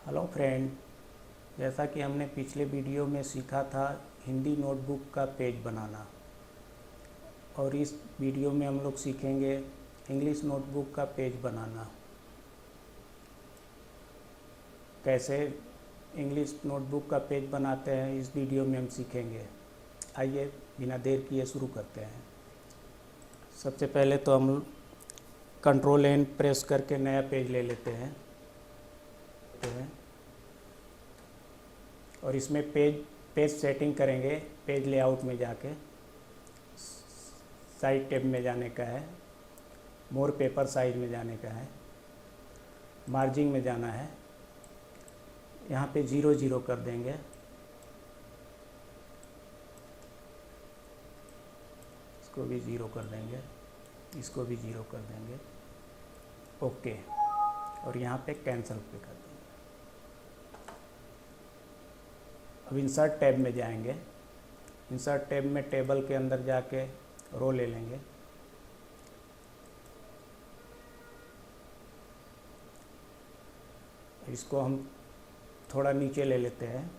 Hello friend, जैसा कि हमने पिछले वीडियो में सीखा था हिंदी नोटबुक का पेज बनाना, और इस वीडियो में हम लोग सीखेंगे इंग्लिश नोटबुक का पेज बनाना। कैसे इंग्लिश नोटबुक का पेज बनाते हैं इस वीडियो में हम सीखेंगे। आइए बिना देर किए शुरू करते हैं। सबसे पहले तो हम कंट्रोल एन प्रेस करके नया पेज ले लेते हैं और इसमें पेज सेटिंग करेंगे। पेज लेआउट में जाके साइज टैब में जाने का है, मोर पेपर साइज में जाने का है, मार्जिन में जाना है। यहाँ पे 0 कर देंगे। इसको भी 0 कर देंगे, इसको भी 0 कर देंगे। ओके, और यहाँ पे कैंसिल पे कर देंगे। अब इंसर्ट टैब में जाएंगे। इंसर्ट टैब में टेबल के अंदर जाके रो ले लेंगे। इसको हम थोड़ा नीचे ले लेते हैं।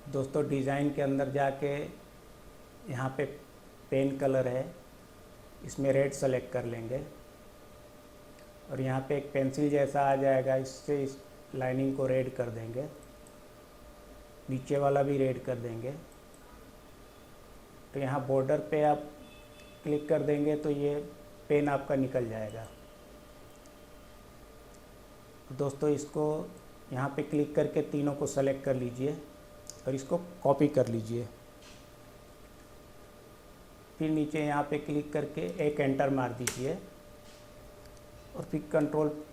दोस्तों, डिज़ाइन के अंदर जाके यहाँ पे पेन कलर है, इसमें रेड सेलेक्ट कर लेंगे और यहाँ पे एक पेंसिल जैसा आ जाएगा, इससे इस लाइनिंग को रेड कर देंगे। नीचे वाला भी रेड कर देंगे। तो यहाँ बॉर्डर पे आप क्लिक कर देंगे तो ये पेन आपका निकल जाएगा। दोस्तों, इसको यहाँ पे क्लिक करके तीनों को सेलेक्ट कर लीजिए और इसको कॉपी कर लीजिए। फिर नीचे यहाँ पे क्लिक करके एक एंटर मार दीजिए और फिर कंट्रोल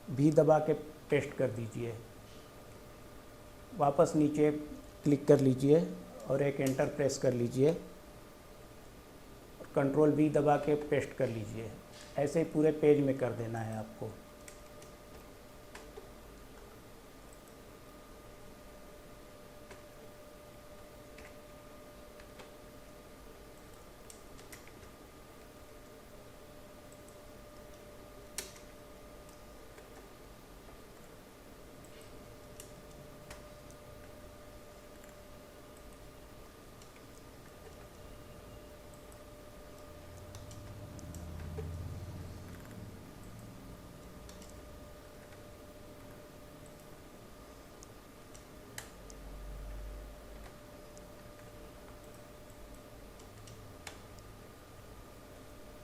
भी दबा के पेस्ट कर दीजिए। वापस नीचे क्लिक कर लीजिए और एक एंटर प्रेस कर लीजिए और कंट्रोल भी दबा के पेस्ट कर लीजिए। ऐसे ही पूरे पेज में कर देना है आपको।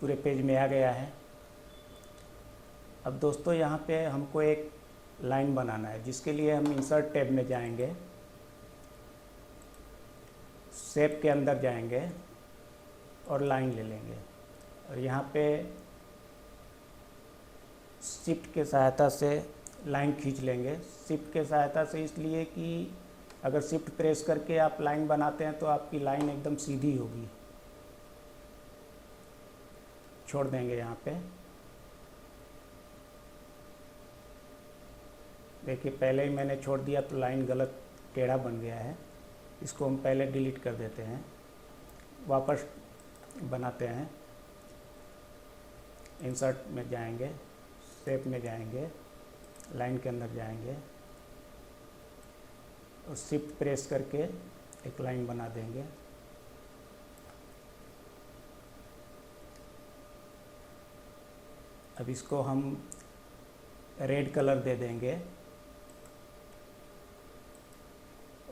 पूरे पेज में आ गया है। अब दोस्तों, यहाँ पे हमको एक लाइन बनाना है, जिसके लिए हम इंसर्ट टैब में जाएंगे, शेप के अंदर जाएंगे और लाइन ले लेंगे और यहाँ पे शिफ्ट के सहायता से लाइन खींच लेंगे। शिफ्ट के सहायता से इसलिए कि अगर शिफ्ट प्रेस करके आप लाइन बनाते हैं तो आपकी लाइन एकदम सीधी होगी। छोड़ देंगे यहाँ पे। देखिए, पहले ही मैंने छोड़ दिया तो लाइन गलत टेढ़ा बन गया है। इसको हम पहले डिलीट कर देते हैं। वापस बनाते हैं। इंसर्ट में जाएंगे, शेप में जाएंगे, लाइन के अंदर जाएंगे और शिफ्ट प्रेस करके एक लाइन बना देंगे। अब इसको हम रेड कलर दे देंगे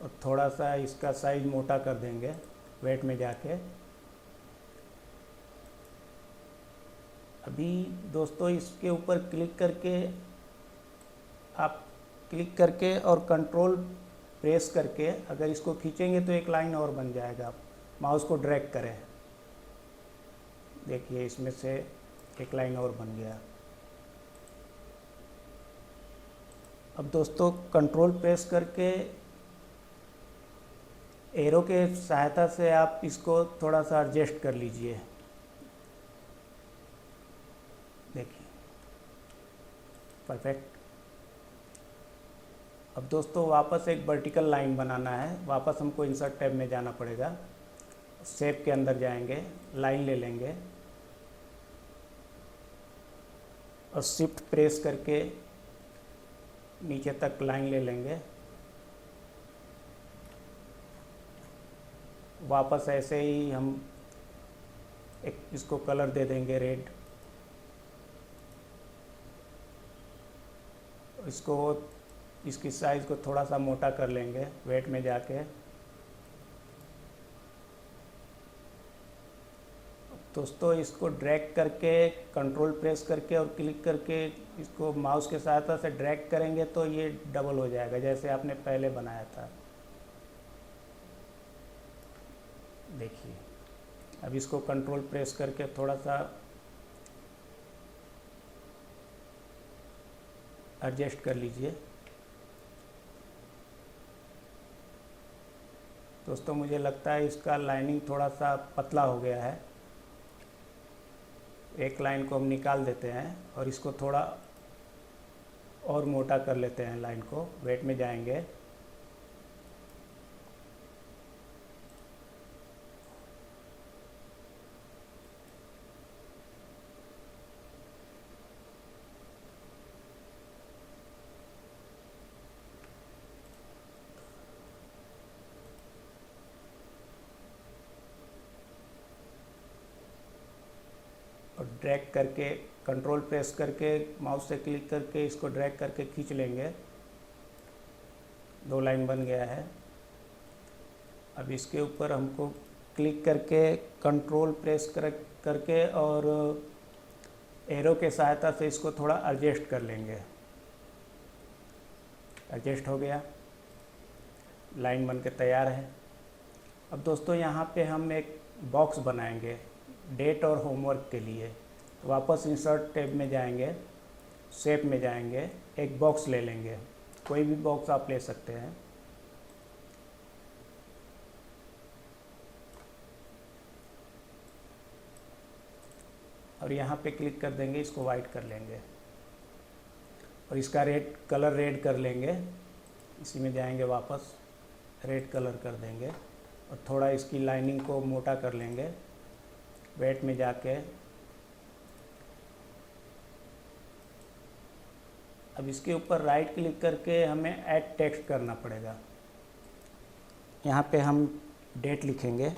और थोड़ा सा इसका साइज मोटा कर देंगे वेट में जाके। अभी दोस्तों, इसके ऊपर क्लिक करके और कंट्रोल प्रेस करके अगर इसको खींचेंगे तो एक लाइन और बन जाएगा। माउस को ड्रैग करें, देखिए इसमें से एक लाइन और बन गया। अब दोस्तों, कंट्रोल प्रेस करके एरो के सहायता से आप इसको थोड़ा सा एडजस्ट कर लीजिए। देखिए, परफेक्ट। अब दोस्तों वापस एक वर्टिकल लाइन बनाना है, वापस हमको इंसर्ट टैब में जाना पड़ेगा। शेप के अंदर जाएंगे, लाइन ले लेंगे और शिफ्ट प्रेस करके नीचे तक लाइन ले लेंगे। वापस ऐसे ही हम एक इसको कलर दे देंगे रेड। इसको इसकी साइज़ को थोड़ा सा मोटा कर लेंगे वेट में जाके। दोस्तों इसको ड्रैग करके कंट्रोल प्रेस करके और क्लिक करके इसको माउस के सहायता से ड्रैग करेंगे तो ये डबल हो जाएगा जैसे आपने पहले बनाया था। देखिए अब इसको कंट्रोल प्रेस करके थोड़ा सा एडजस्ट कर लीजिए। दोस्तों मुझे लगता है इसका लाइनिंग थोड़ा सा पतला हो गया है। एक लाइन को हम निकाल देते हैं और इसको थोड़ा और मोटा कर लेते हैं। लाइन को वेट में जाएंगे, और ड्रैग करके कंट्रोल प्रेस करके माउस से क्लिक करके इसको ड्रैग करके खींच लेंगे। 2 लाइन बन गया है। अब इसके ऊपर हमको क्लिक करके कंट्रोल प्रेस करके और एरो के सहायता से इसको थोड़ा एडजस्ट कर लेंगे। एडजस्ट हो गया, लाइन बन के तैयार है। अब दोस्तों यहाँ पे हम एक बॉक्स बनाएंगे डेट और होमवर्क के लिए। वापस इंसर्ट टैब में जाएंगे, शेप में जाएंगे, एक बॉक्स ले लेंगे। कोई भी बॉक्स आप ले सकते हैं। और यहाँ पे क्लिक कर देंगे, इसको वाइट कर लेंगे और इसका कलर रेड कर लेंगे। इसी में जाएंगे, वापस रेड कलर कर देंगे और थोड़ा इसकी लाइनिंग को मोटा कर लेंगे। वेट में जाके अब इसके ऊपर राइट क्लिक करके हमें ऐड टेक्स्ट करना पड़ेगा। यहाँ पे हम डेट लिखेंगे।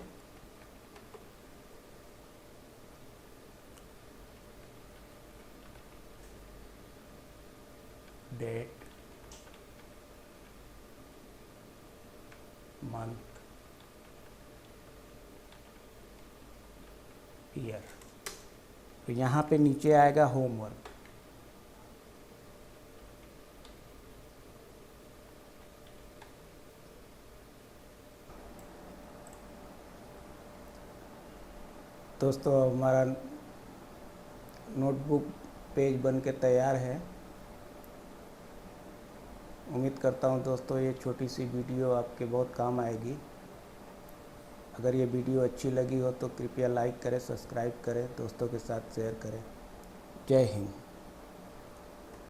Date, month, year. तो यहाँ पे नीचे आएगा होमवर्क। दोस्तों हमारा नोटबुक पेज बन के तैयार है। उम्मीद करता हूँ दोस्तों ये छोटी सी वीडियो आपके बहुत काम आएगी। अगर ये वीडियो अच्छी लगी हो तो कृपया लाइक करें, सब्सक्राइब करें, दोस्तों के साथ शेयर करें। जय हिंद।